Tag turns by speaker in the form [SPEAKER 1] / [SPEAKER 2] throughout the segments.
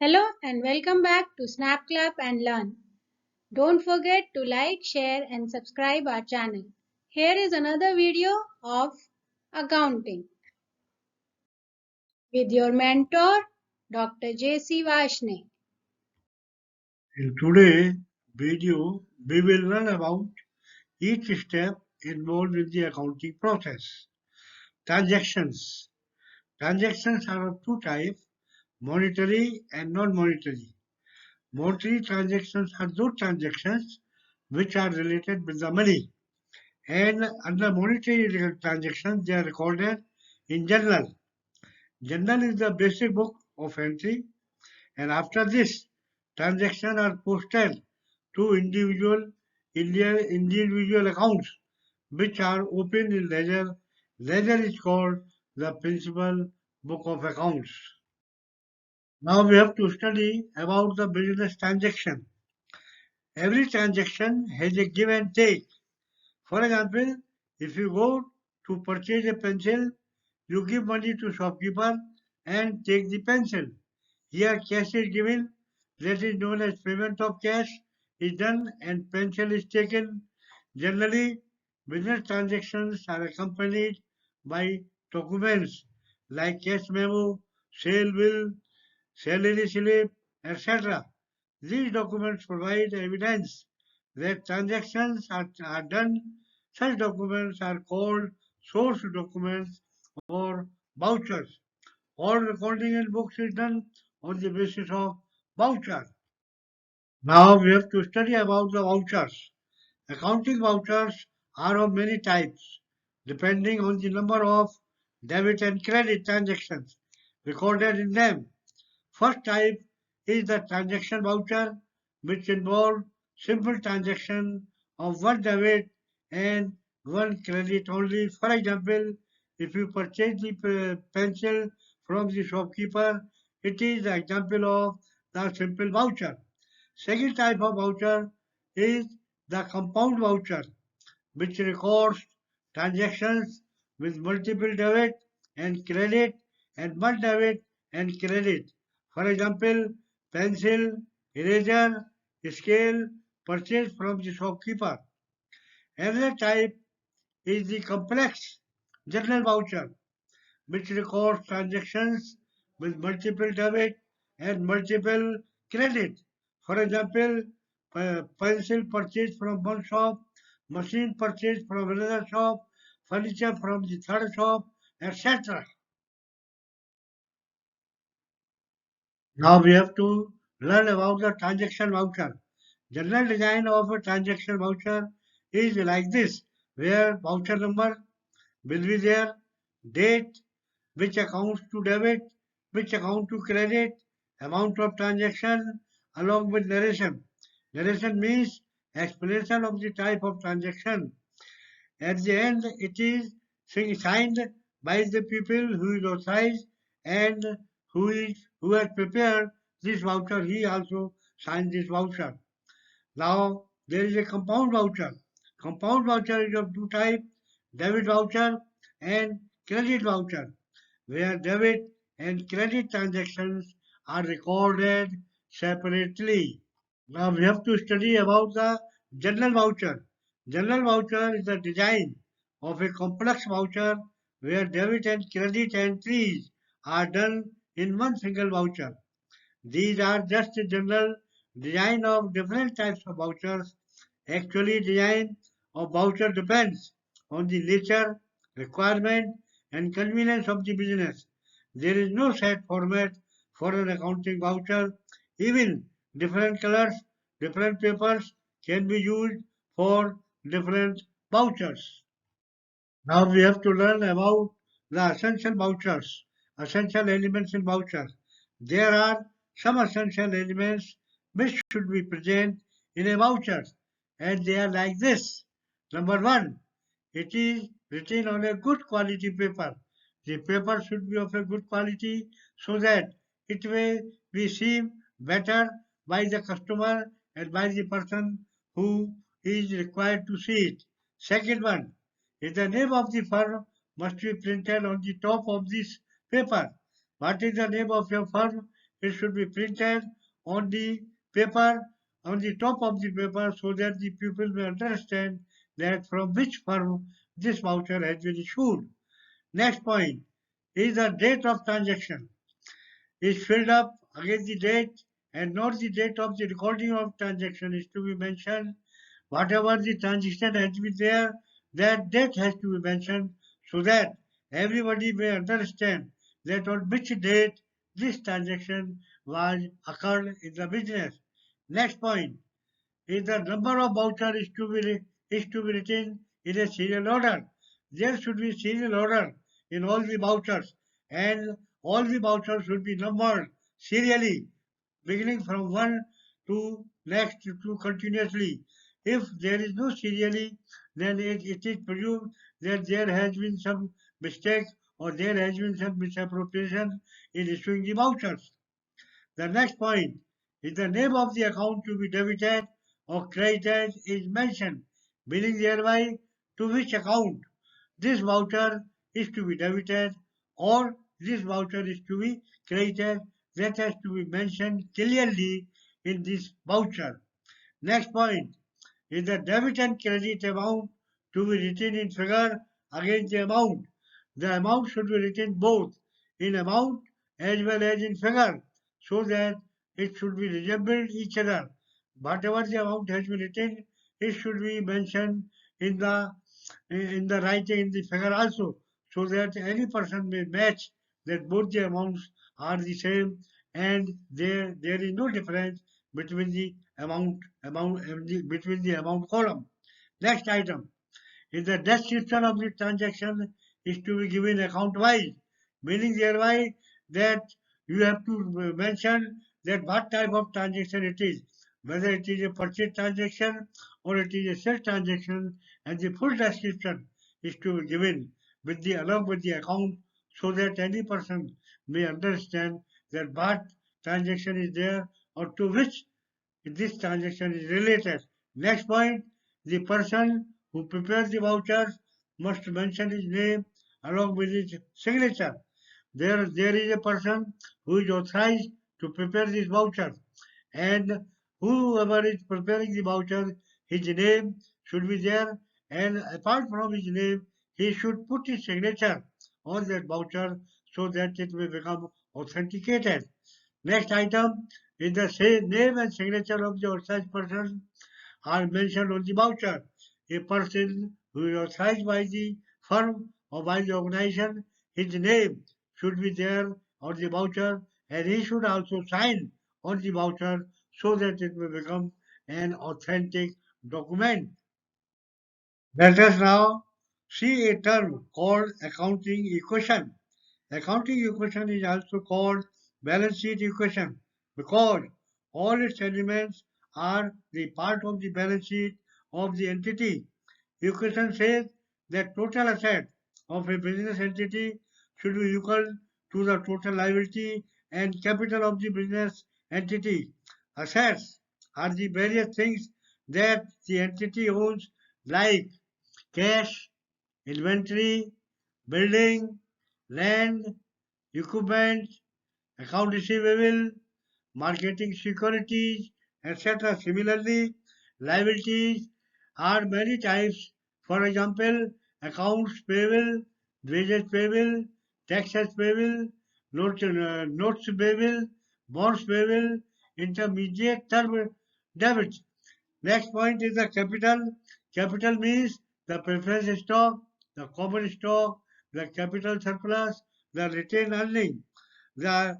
[SPEAKER 1] Hello and welcome back to Snap Clap and Learn. Don't forget to like, share and subscribe our channel. Here is another video of accounting with your mentor Dr. J.C. Vaishne.
[SPEAKER 2] In today's video, we will learn about each step involved in the accounting process. Transactions. Transactions are of two types, monetary and non-monetary. Monetary transactions are those transactions which are related with the money. And under monetary transactions, they are recorded in journal. Journal is the basic book of entry, and after this, transactions are posted to individual accounts which are open in ledger. Ledger is called the principal book of accounts. Now we have to study about the business transaction. Every transaction has a give and take. For example, if you go to purchase a pencil, you give money to shopkeeper and take the pencil. Here cash is given, that is known as payment of cash is done and pencil is taken. Generally, business transactions are accompanied by documents like cash memo, sale bill, salary slip, etc. These documents provide evidence that transactions are done. Such documents are called source documents or vouchers. All recording in books is done on the basis of voucher. Now we have to study about the vouchers. Accounting vouchers are of many types, depending on the number of debit and credit transactions recorded in them. First type is the transaction voucher, which involve simple transaction of one debit and one credit only. For example, if you purchase the pencil from the shopkeeper, it is the example of the simple voucher. Second type of voucher is the compound voucher, which records transactions with multiple debit and credit and one debit and credit. For example, pencil, eraser, scale purchased from the shopkeeper. Another type is the complex general voucher, which records transactions with multiple debit and multiple credit. For example, pencil purchased from one shop, machine purchased from another shop, furniture from the third shop, etc. Now we have to learn about the transaction voucher. General design of a transaction voucher is like this, where voucher number will be there, date, which accounts to debit, which account to credit, amount of transaction, along with narration. Narration means explanation of the type of transaction. At the end, it is signed by the people who is authorized and who has prepared this voucher. He also signed this voucher. Now there is a compound voucher. Compound voucher is of two types: debit voucher and credit voucher, where debit and credit transactions are recorded separately. Now we have to study about the general voucher. General voucher is the design of a complex voucher where debit and credit entries are done in one single voucher. These are just a general design of different types of vouchers. Actually, design of voucher depends on the nature, requirement, and convenience of the business. There is no set format for an accounting voucher. Even different colors, different papers can be used for different vouchers. Now we have to learn about the essential vouchers, essential elements in vouchers. There are some essential elements which should be present in a voucher, and they are like this. Number one, it is written on a good quality paper. The paper should be of a good quality so that it may be seen better by the customer and by the person who is required to see it. Second one, is the name of the firm must be printed on the top of this paper. What is the name of your firm? it should be printed on the paper, on the top of the paper, so that the people may understand that from which firm this voucher has been issued. Next point is the date of transaction is filled up against the date and not the date of the recording of transaction is to be mentioned. Whatever the transaction has been there, that date has to be mentioned so that everybody may understand that on which date this transaction was occurred in the business. Next point is the number of voucher is to be written in a serial order. There should be serial order in all the vouchers, and all the vouchers should be numbered serially, beginning from one to next to continuously. If there is no serially, then it is presumed that there has been some mistake or there has been some misappropriation in issuing the vouchers. The next point is the name of the account to be debited or credited is mentioned, meaning thereby to which account this voucher is to be debited or this voucher is to be credited. That has to be mentioned clearly in this voucher. Next point is the debit and credit amount to be written in figure against the amount. The amount should be written both in amount as well as in figure so that it should be resembled each other. Whatever the amount has been written, it should be mentioned in the writing in the figure also so that any person may match that both the amounts are the same and there is no difference between the between the amount column. Next item is the description of the transaction is to be given account wise, meaning thereby that you have to mention that what type of transaction it is, whether it is a purchase transaction or it is a sale transaction, and the full description is to be given with the along with the account so that any person may understand that what transaction is there or to which this transaction is related. Next point, the person who prepares the vouchers must mention his name along with his signature. There is a person who is authorized to prepare this voucher, and whoever is preparing the voucher, his name should be there, and apart from his name, he should put his signature on that voucher so that it will become authenticated. Next item is the same name and signature of the authorized person are mentioned on the voucher. A person who is authorized by the firm or by the organization, his name should be there on the voucher and he should also sign on the voucher so that it will become an authentic document. Let us now see a term called accounting equation. Accounting equation is also called balance sheet equation because all its elements are the part of the balance sheet of the entity. Equation says that total asset of a business entity should be equal to the total liability and capital of the business entity. Assets are the various things that the entity owns like cash, inventory, building, land, equipment, account receivable, marketing securities, etc. Similarly, liabilities are many types. For example, accounts payable, wages payable, taxes payable, notes payable, bonds payable, intermediate term debits. Next point is the capital. Capital means the preference stock, the common stock, the capital surplus, the retained earning. The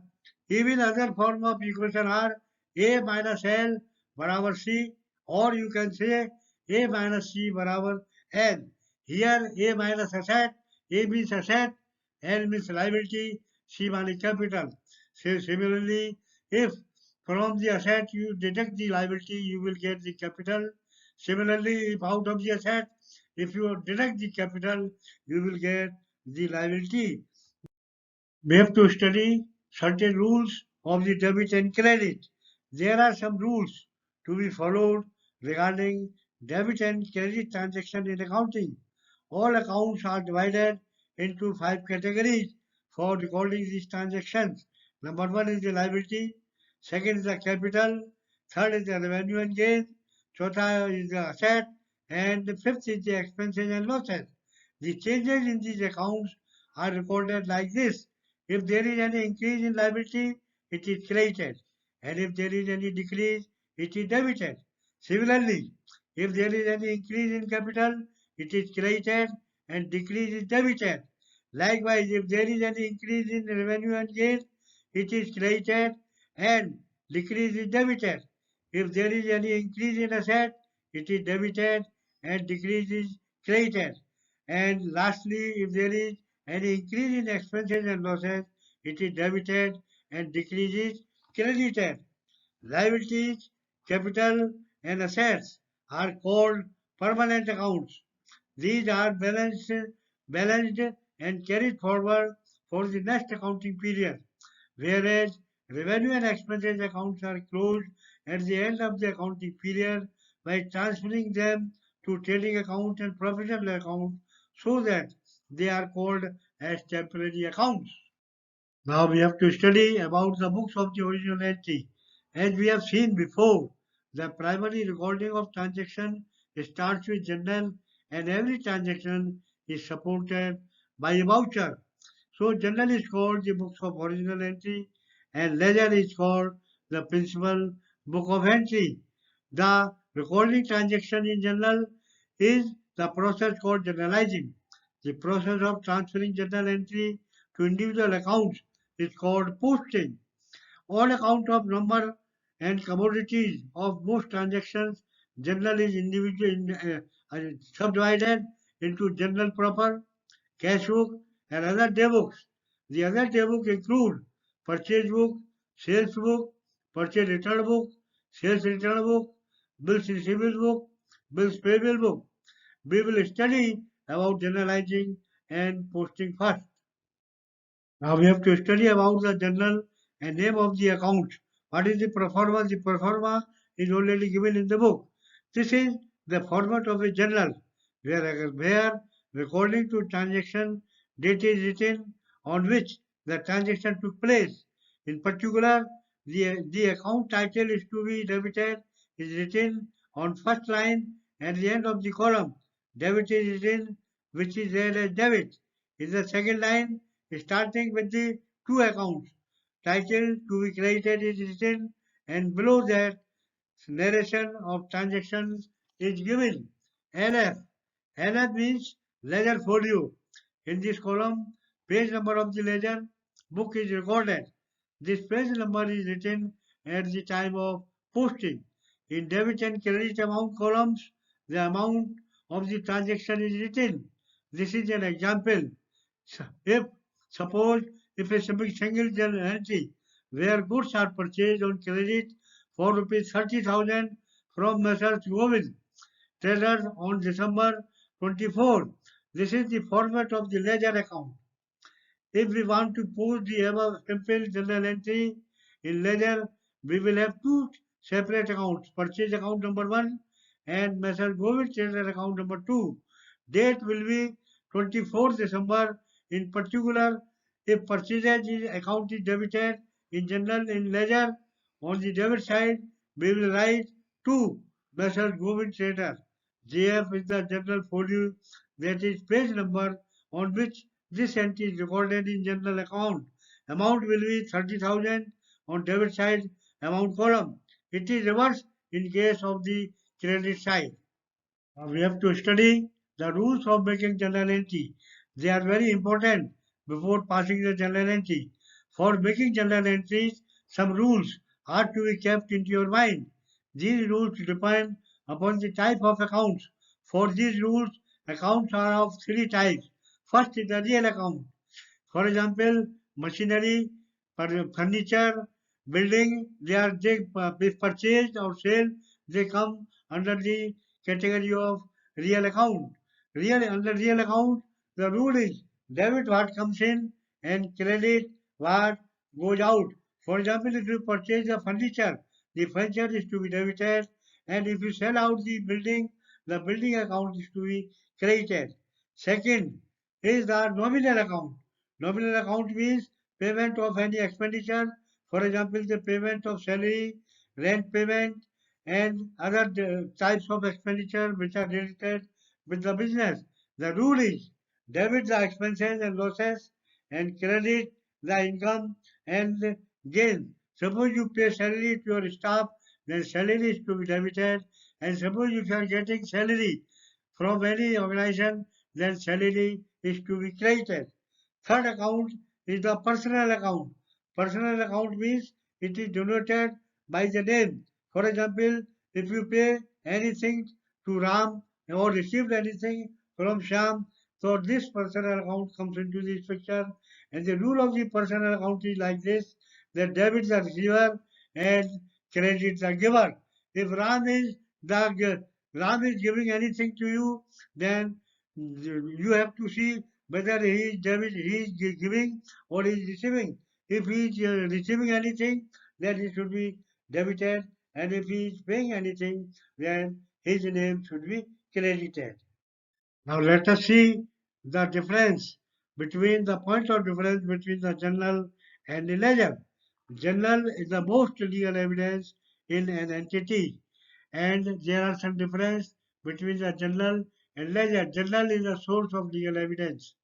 [SPEAKER 2] even other form of equation are A minus L बराबर C or you can say A minus C बराबर L. Here A minus asset, A means asset, L means liability, C means capital. So similarly, if from the asset you deduct the liability, you will get the capital. Similarly, if out of the asset, if you deduct the capital, you will get the liability. We have to study certain rules of the debit and credit. There are some rules to be followed regarding debit and credit transaction in accounting. All accounts are divided into five categories for recording these transactions, Number one is the liability, second is the capital, third is the revenue and gain, chauथा is the asset, and the fifth is the expenses and losses. The changes in these accounts are recorded like this. If there is any increase in liability, it is credited, and if there is any decrease, it is debited. Similarly, if there is any increase in capital, it is credited and decrease is debited. Likewise, if there is any increase in revenue and gain, it is credited and decrease is debited. If there is any increase in asset, it is debited and decrease is credited. And lastly, if there is any increase in expenses and losses, it is debited and decrease is credited. Liabilities, capital, and assets are called permanent accounts. These are balanced and carried forward for the next accounting period, whereas revenue and expenses accounts are closed at the end of the accounting period by transferring them to trading account and professional account so that they are called as temporary accounts. Now we have to study about the books of the original entry. As we have seen before, the primary recording of transaction starts with journal and every transaction is supported by a voucher. So journal is called the books of original entry and ledger is called the principal book of entry. The recording transaction in journal is the process called journalizing. The process of transferring journal entry to individual accounts is called posting. On account of number and commodities of most transactions, journal is subdivided into journal proper, cash book, and other day books. The other day book include purchase book, sales book, purchase return book, sales return book, bills receivable book, bills payable book. We will study about journalizing and posting first. Now we have to study about the journal and name of the account. What is the pro forma? The pro forma is already given in the book. This is the format of a journal where according to transaction date is written on which the transaction took place. In particular, the account title is to be debited is written on first line and the end of the column. Debit is written which is read as debit. In the second line, starting with the two accounts. Title to be credited is written and below that narration of transactions is given. LF. LF means ledger folio. In this column, page number of the ledger book is recorded. This page number is written at the time of posting. In debit and credit amount columns, the amount of the transaction is written. This is an example. If suppose if a single journal entry where goods are purchased on credit for rupees 30,000 from Messrs. Govind traders on December 24. This is the format of the ledger account. If we want to post the above simple journal entry in ledger, we will have two separate accounts, purchase account number 1 and Messrs. Govind trader account number 2. Date will be 24th December. In particular, if purchases account is debited in general in ledger, on the debit side, we will write to Messrs. Govind trader. JF is the general folio, that is page number on which this entry is recorded in general account. Amount will be 30,000 on debit side amount column. It is reversed in case of the credit side. Now we have to study the rules of making journal entry. They are very important before passing the journal entry. For making journal entries, some rules are to be kept into your mind. These rules depend upon the type of accounts. For these rules, accounts are of three types. First is the real account. For example, machinery, furniture, building, they purchased or sold, they come under the category of real account. Under real account, the rule is debit what comes in and credit what goes out. For example, if you purchase the furniture is to be debited, and if you sell out the building account is to be credited. Second is the nominal account. Nominal account means payment of any expenditure, for example, the payment of salary, rent payment, and other types of expenditure which are related with the business. The rule is debit the expenses and losses and credit the income and gain. Suppose you pay salary to your staff, then salary is to be debited. And suppose if you are getting salary from any organization, then salary is to be credited. Third account is the personal account. Personal account means it is denoted by the name. For example, if you pay anything to Ram or received anything from Sham, so this personal account comes into this picture. And the rule of the personal account is like this: that debit the receiver and credit the giver. If Ram is giving anything to you, then you have to see whether he is giving or he is receiving. If he is receiving anything, then he should be debited, and if he is paying anything, then his name should be credited. Now let us see the difference between the point of difference between the journal and the ledger. Journal is the most legal evidence in an entity, and there are some difference between the journal and ledger. Journal is the source of legal evidence.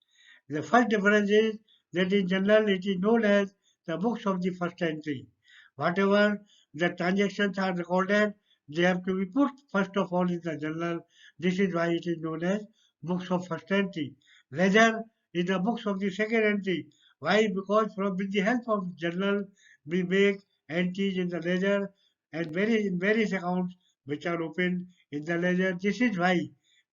[SPEAKER 2] The first difference is that in general it is known as the books of the first entry. Whatever the transactions are recorded, they have to be put first of all in the journal. This is why it is known as books of first entry. Ledger is the books of the second entry. Why? Because with the help of journal we make entries in the ledger and in various accounts which are opened in the ledger. This is why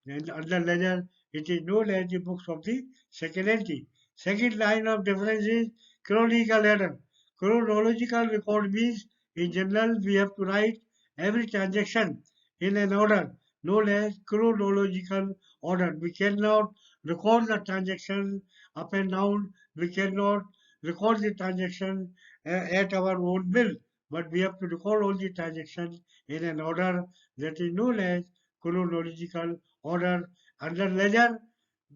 [SPEAKER 2] under ledger it is known as the books of the second entry. Second line of difference is chronological order. Chronological record means in general we have to write every transaction in an order known as chronological order. We cannot record the transaction up and down. We cannot record the transaction at our own will. But we have to record all the transactions in an order that is known as chronological order. Under ledger,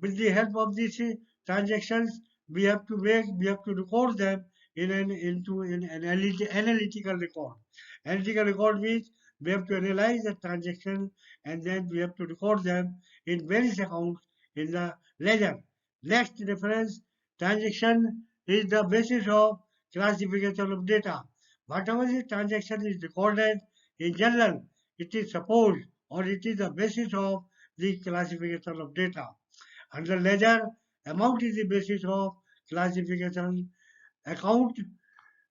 [SPEAKER 2] with the help of these transactions, we have to record them in an analytical record. Analytical record means we have to analyze the transaction and then we have to record them in various accounts in the ledger. Next difference, transaction is the basis of classification of data. Whatever the transaction is recorded in general, it is supposed or it is the basis of the classification of data. Under ledger, amount is the basis of classification. Account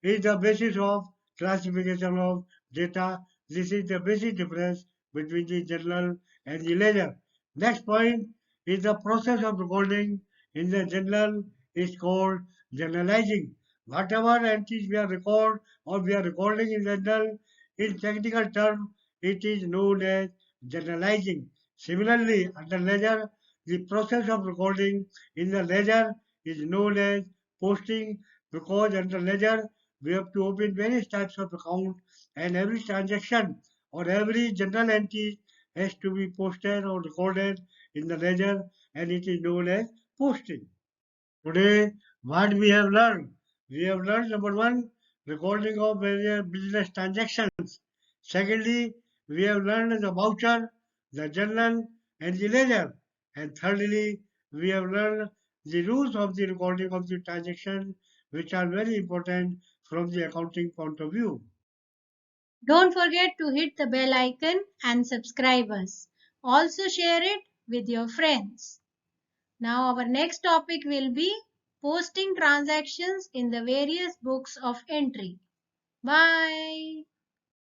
[SPEAKER 2] is the basis of classification of data. This is the basic difference between the journal and the ledger. Next point is the process of recording in the journal is called journalizing. Whatever entries we are record or we are recording in journal, in technical term, it is known as journalizing. Similarly, under ledger, the process of recording in the ledger is known as posting because under ledger we have to open various types of account and every transaction or every journal entry has to be posted or recorded in the ledger and it is known as posting. Today, what we have learned? We have learned number one, recording of various business transactions. Secondly, we have learned the voucher, the journal, and the ledger. And thirdly, we have learned the rules of the recording of the transaction, which are very important from the accounting point of view.
[SPEAKER 1] Don't forget to hit the bell icon and subscribe us. Also share it with your friends. Now our next topic will be posting transactions in the various books of entry. Bye.